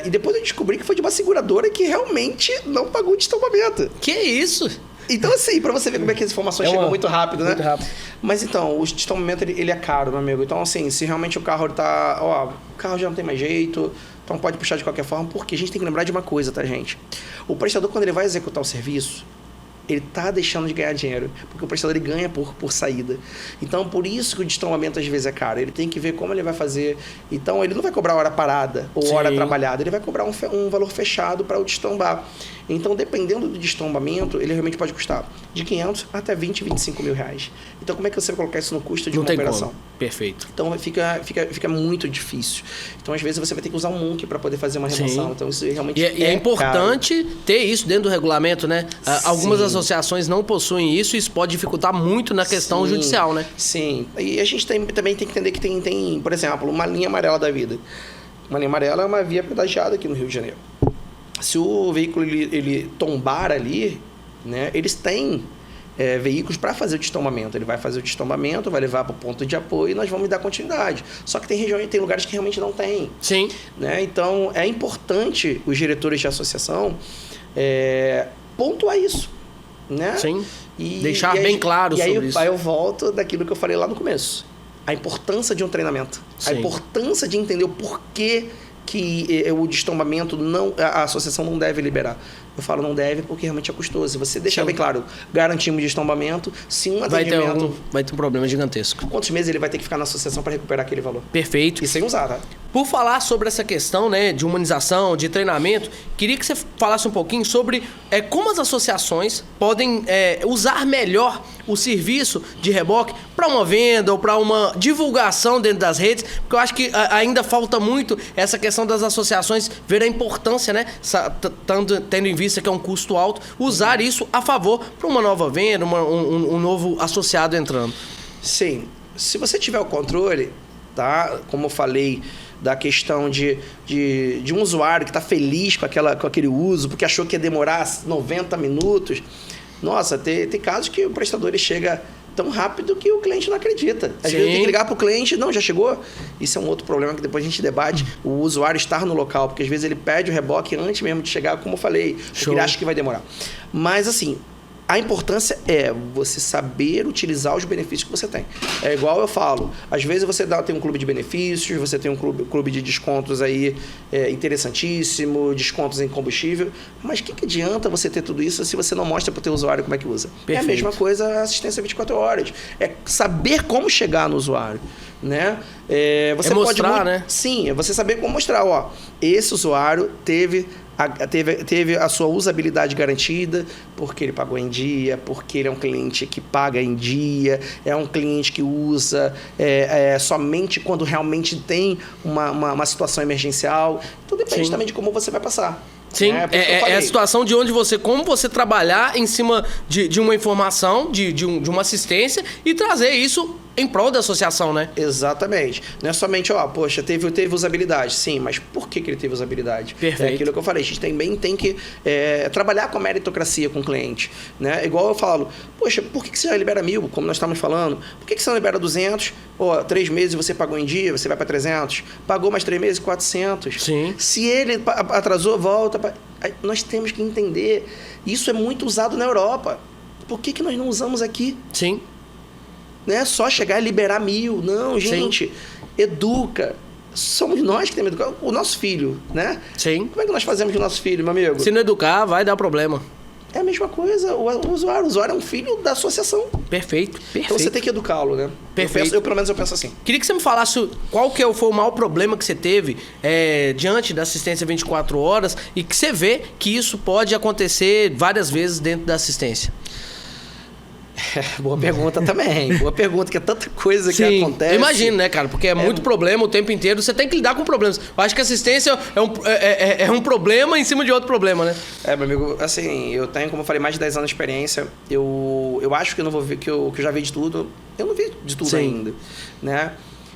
e depois eu descobri que foi de uma seguradora que realmente não pagou de destombamento. Que isso? Então, assim, para você ver como é que as informações chegam muito rápido, né? Muito rápido. Mas então, o destombamento ele é caro, meu amigo. Então, assim, se realmente o carro tá... o carro já não tem mais jeito, então pode puxar de qualquer forma, porque a gente tem que lembrar de uma coisa, tá, gente? O prestador, quando ele vai executar o serviço, ele tá deixando de ganhar dinheiro, porque o prestador ele ganha por saída. Então, por isso que o destombamento às vezes é caro. Ele tem que ver como ele vai fazer. Então, ele não vai cobrar hora parada ou hora trabalhada, ele vai cobrar um valor fechado para o destombar. Então, dependendo do destombamento, ele realmente pode custar de 500 até 20, 25 mil reais. Então, como é que você vai colocar isso no custo de uma operação? Perfeito. Então fica muito difícil. Então, às vezes, você vai ter que usar um Munk para poder fazer uma remoção. Sim. Então, isso realmente E é importante caro. ter isso dentro do regulamento, né? Algumas Sim. associações não possuem isso e isso pode dificultar muito na questão Sim, judicial, né? Sim. E a gente também tem que entender que tem, por exemplo, uma linha amarela da vida. Uma linha amarela é uma via pedagiada aqui no Rio de Janeiro. Se o veículo ele tombar ali, né, eles têm veículos para fazer o destombamento. Ele vai fazer o destombamento, vai levar para o ponto de apoio e nós vamos dar continuidade. Só que tem lugares que realmente não tem. Sim. Né? Então, é importante os diretores de associação pontuar isso. Né? Sim. Deixar bem claro sobre isso. Aí eu volto daquilo que eu falei lá no começo. A importância de um treinamento. Sim. A importância de entender o porquê que o destombamento a associação não deve liberar. Eu falo não deve porque realmente é custoso. Se você deixar Sim. bem claro, garantimos destombamento, se um atendimento... Vai ter um problema gigantesco. Quantos meses ele vai ter que ficar na associação para recuperar aquele valor? Perfeito. E sem usar, tá? Por falar sobre essa questão, né, de humanização, de treinamento, queria que você falasse um pouquinho sobre como as associações podem usar melhor o serviço de reboque para uma venda ou para uma divulgação dentro das redes, porque eu acho que ainda falta muito essa questão das associações ver a importância, né, tendo em vista que é um custo alto, usar isso a favor para uma nova venda, um novo associado entrando. Sim. Se você tiver o controle, tá? Como eu falei, da questão de um usuário que está feliz com aquele uso, porque achou que ia demorar 90 minutos. Nossa, tem casos que o prestador ele chega tão rápido que o cliente não acredita. Às vezes tem que ligar para o cliente, não, já chegou? Isso é um outro problema que depois a gente debate, o usuário estar no local, porque às vezes ele pede o reboque antes mesmo de chegar, como eu falei, porque ele acha que vai demorar. Mas assim, a importância é você saber utilizar os benefícios que você tem. É igual eu falo, às vezes você tem um clube de benefícios, você tem um clube de descontos aí interessantíssimo, descontos em combustível, mas o que adianta você ter tudo isso se você não mostra para o teu usuário como é que usa? Perfeito. É a mesma coisa a assistência 24 horas. É saber como chegar no usuário. Né? Você mostrar, né? Sim, é você saber como mostrar. Ó, esse usuário teve a sua usabilidade garantida porque ele pagou em dia, porque ele é um cliente que paga em dia, é um cliente que usa somente quando realmente tem uma situação emergencial. Então depende Sim. também de como você vai passar. Sim, é a situação de como você trabalhar em cima de uma informação, de uma assistência e trazer isso em prol da associação, né? Exatamente. Não é somente, poxa, teve usabilidade. Sim, mas por que ele teve usabilidade? Perfeito. É aquilo que eu falei. A gente também tem que trabalhar com a meritocracia com o cliente. Né? Igual eu falo, poxa, por que você já libera 1.000, como nós estamos falando? Por que você não libera 200? 3 meses você pagou em dia, você vai para 300. Pagou mais 3 meses, 400. Sim. Se ele atrasou, volta. Nós temos que entender. Isso é muito usado na Europa. Por que nós não usamos aqui? Sim. Não é só chegar e liberar 1.000. Não, gente. Sim. Educa. Somos nós que temos que educar. O nosso filho, né? Sim. Como é que nós fazemos com o nosso filho, meu amigo? Se não educar, vai dar problema. É a mesma coisa. O usuário é um filho da associação. Perfeito. Então você tem que educá-lo, né? Perfeito. Pelo menos eu penso assim. Queria que você me falasse qual que foi o maior problema que você teve diante da assistência 24 horas e que você vê que isso pode acontecer várias vezes dentro da assistência. Boa pergunta também. Boa pergunta, que é tanta coisa que acontece. Eu imagino, né, cara? Porque é muito problema o tempo inteiro. Você tem que lidar com problemas. Eu acho que a assistência é um problema em cima de outro problema, né? Meu amigo, assim, eu tenho, como eu falei, mais de 10 anos de experiência. Eu acho que eu não vou ver, que eu já vi de tudo. Eu não vi de tudo ainda, né?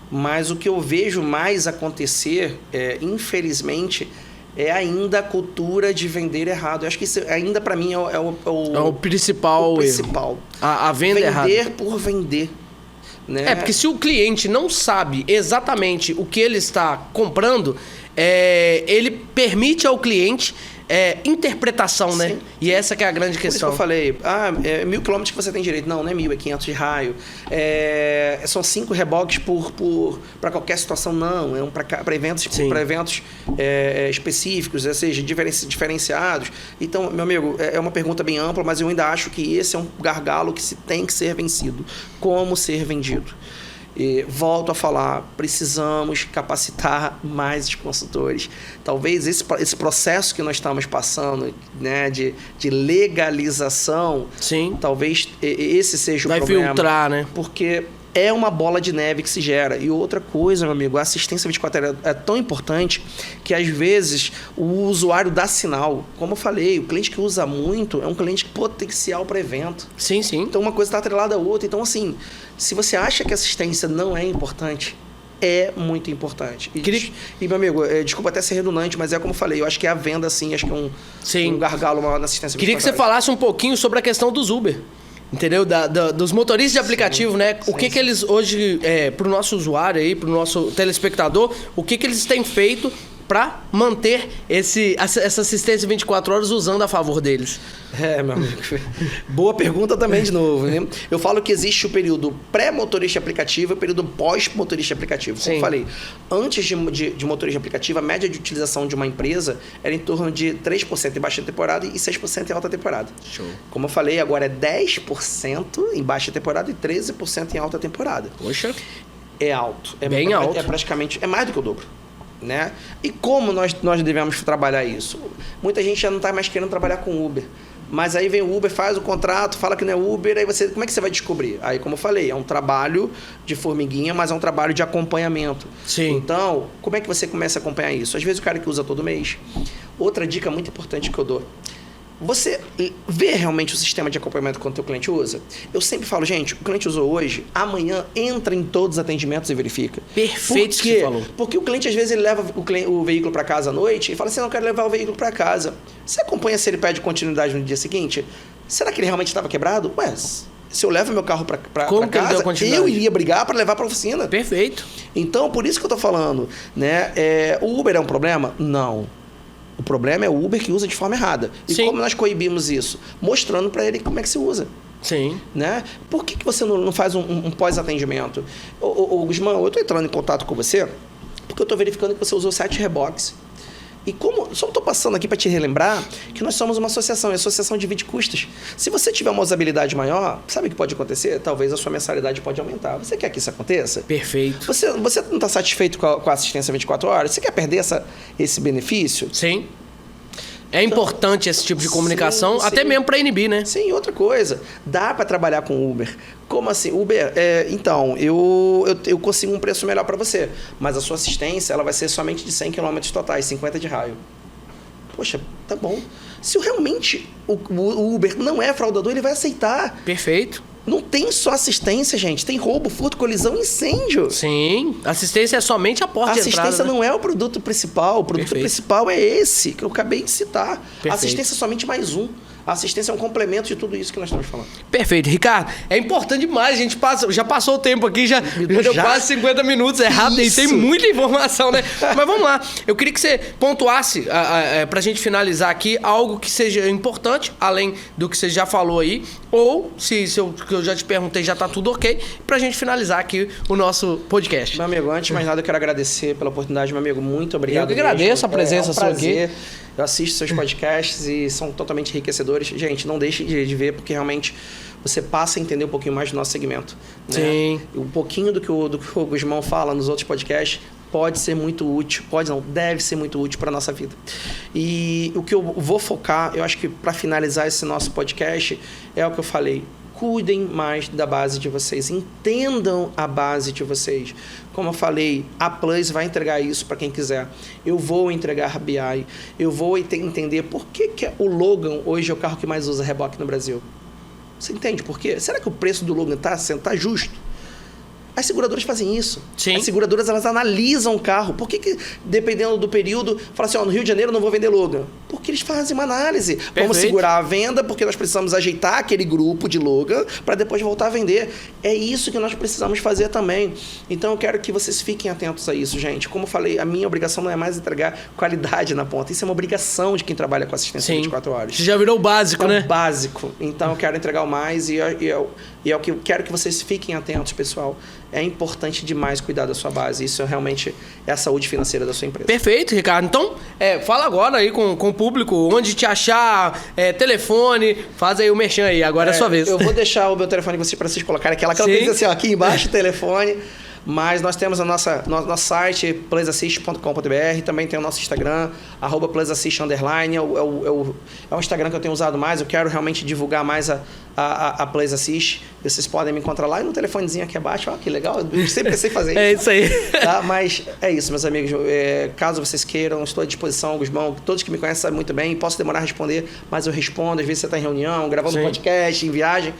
Mas o que eu vejo mais acontecer, infelizmente, é ainda a cultura de vender errado. Eu acho que isso ainda, para mim, é o principal. O principal. A venda errada. Vender por vender. Né? Porque se o cliente não sabe exatamente o que ele está comprando, ele permite ao cliente interpretação, né? E essa que é a grande questão. Por isso que eu falei, 1.000 quilômetros que você tem direito. Não é 1.000, é 500 de raio. São 5 reboques para qualquer situação. Não, para eventos específicos, ou seja, diferenciados. Então, meu amigo, é uma pergunta bem ampla, mas eu ainda acho que esse é um gargalo que tem que ser vencido. Como ser vendido? E volto a falar, precisamos capacitar mais os consultores. Talvez esse processo que nós estamos passando, né, de legalização, sim, talvez esse seja o problema. Vai filtrar, né? Porque é uma bola de neve que se gera. E outra coisa, meu amigo, a assistência 24 horas é tão importante que, às vezes, o usuário dá sinal. Como eu falei, o cliente que usa muito é um cliente potencial para evento. Sim, sim. Então, uma coisa está atrelada à outra. Então, assim, se você acha que a assistência não é importante, é muito importante. E meu amigo, desculpa até ser redundante, mas é como eu falei, eu acho que a venda, assim, acho que é um gargalo maior na assistência 24 horas. Queria que você falasse um pouquinho sobre a questão dos Uber. Entendeu? Dos motoristas de aplicativo, né? O que eles hoje, pro nosso usuário aí, pro nosso telespectador, o que eles têm feito para manter essa assistência 24 horas usando a favor deles? Meu amigo. Boa pergunta também, de novo, né? Eu falo que existe o período pré-motorista aplicativo e o período pós-motorista aplicativo. Como eu falei, antes de motorista aplicativo, a média de utilização de uma empresa era em torno de 3% em baixa temporada e 6% em alta temporada. Show. Como eu falei, agora é 10% em baixa temporada e 13% em alta temporada. Poxa. É alto. Bem alto. É praticamente, é mais do que o dobro. Né? E como nós devemos trabalhar isso? Muita gente já não está mais querendo trabalhar com Uber. Mas aí vem o Uber, faz o contrato, fala que não é Uber, aí como é que você vai descobrir? Aí, como eu falei, é um trabalho de formiguinha, mas é um trabalho de acompanhamento. Sim. Então, como é que você começa a acompanhar isso? Às vezes o cara que usa todo mês. Outra dica muito importante que eu dou. Você vê realmente o sistema de acompanhamento que o teu cliente usa? Eu sempre falo, gente, o cliente usou hoje, amanhã entra em todos os atendimentos e verifica. Perfeito o que você falou. Porque o cliente, às vezes, ele leva o veículo para casa à noite e fala assim, não, eu quero levar o veículo para casa. Você acompanha se ele pede continuidade no dia seguinte? Será que ele realmente estava quebrado? Ué, se eu levo meu carro para casa, eu iria brigar para levar para a oficina. Perfeito. Então, por isso que eu estou falando, né? O Uber é um problema? Não. O problema é o Uber que usa de forma errada. E como nós coibimos isso? Mostrando para ele como é que se usa. Sim. Né? Por que você não faz um pós-atendimento? Ô, Gusmão, eu estou entrando em contato com você porque eu estou verificando que você usou 7 reboques. E só estou passando aqui para te relembrar que nós somos uma associação, e a associação divide custos. Se você tiver uma usabilidade maior, sabe o que pode acontecer? Talvez a sua mensalidade pode aumentar. Você quer que isso aconteça? Perfeito. Você não está satisfeito com a assistência 24 horas? Você quer perder esse benefício? Sim. É importante esse tipo de comunicação, sim. Até mesmo para a NB, né? Sim, outra coisa. Dá para trabalhar com Uber. Como assim? Uber, então, eu consigo um preço melhor para você, mas a sua assistência ela vai ser somente de 100 km totais, 50 de raio. Poxa, tá bom. Se realmente o Uber não é fraudador, ele vai aceitar. Perfeito. Não tem só assistência, gente. Tem roubo, furto, colisão, incêndio. Sim. Assistência é somente a porta de entrada. Assistência não é o produto principal. O produto principal é esse que eu acabei de citar. Perfeito. Assistência é somente mais um. A assistência é um complemento de tudo isso que nós estamos falando. Perfeito. Ricardo, é importante demais. A gente já passou o tempo aqui, já deu quase 50 minutos. É rápido e tem muita informação, né? Mas vamos lá. Eu queria que você pontuasse, pra gente finalizar aqui, algo que seja importante, além do que você já falou aí, ou se que eu já te perguntei já tá tudo ok, pra gente finalizar aqui o nosso podcast. Meu amigo, antes de mais nada, eu quero agradecer pela oportunidade, meu amigo. Muito obrigado. Eu que agradeço a presença sua aqui. Eu assisto seus podcasts e são totalmente enriquecedores. Gente, não deixe de ver, porque realmente você passa a entender um pouquinho mais do nosso segmento. Né? Sim. Um pouquinho do que o Gusmão fala nos outros podcasts pode ser muito útil, deve ser muito útil para a nossa vida. E o que eu vou focar, eu acho que para finalizar esse nosso podcast, é o que eu falei. Cuidem mais da base de vocês, entendam a base de vocês. Como eu falei, a Plus vai entregar isso para quem quiser. Eu vou entregar BI, eu vou entender por que o Logan hoje é o carro que mais usa reboque no Brasil. Você entende por quê? Será que o preço do Logan tá justo? As seguradoras fazem isso. Sim. As seguradoras, elas analisam o carro. Por que dependendo do período, fala assim, no Rio de Janeiro eu não vou vender Logan? Porque eles fazem uma análise. Perfeito. Vamos segurar a venda, porque nós precisamos ajeitar aquele grupo de Logan para depois voltar a vender. É isso que nós precisamos fazer também. Então eu quero que vocês fiquem atentos a isso, gente. Como eu falei, a minha obrigação não é mais entregar qualidade na ponta. Isso é uma obrigação de quem trabalha com assistência 24 horas. Você já virou o básico, né? É o básico. Então eu quero entregar o mais e é o que eu quero que vocês fiquem atentos, pessoal. É importante demais cuidar da sua base. Isso realmente é a saúde financeira da sua empresa. Perfeito, Ricardo. Então, fala agora aí com o público, onde te achar, telefone, faz aí o merchan aí, agora é a sua vez. Eu vou deixar o meu telefone para vocês colocarem aquela coisa assim, ó, aqui embaixo, telefone. Mas nós temos nosso site, playassist.com.br, também tem o nosso Instagram, @playassist_, é um Instagram que eu tenho usado mais, eu quero realmente divulgar mais a Plays Assist. Vocês podem me encontrar lá e no telefonezinho aqui abaixo. Ó, que legal, eu sempre pensei em fazer isso. É isso aí. Tá? Mas é isso, meus amigos. Caso vocês queiram, estou à disposição, Gusmão. Todos que me conhecem sabem muito bem. Posso demorar a responder, mas eu respondo. Às vezes você está em reunião, gravando um podcast, em viagem,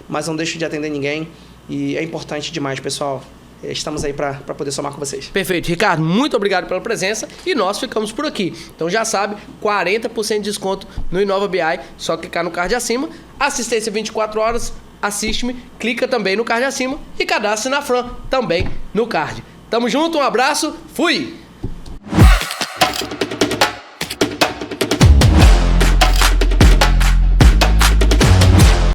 mas não deixo de atender ninguém. E é importante demais, pessoal. Estamos aí para poder somar com vocês. Perfeito. Ricardo, muito obrigado pela presença e nós ficamos por aqui. Então já sabe, 40% de desconto no Inova BI, só clicar no card acima. Assistência 24 horas, assiste-me, clica também no card acima e cadastre na Fran também no card. Tamo junto, um abraço, fui!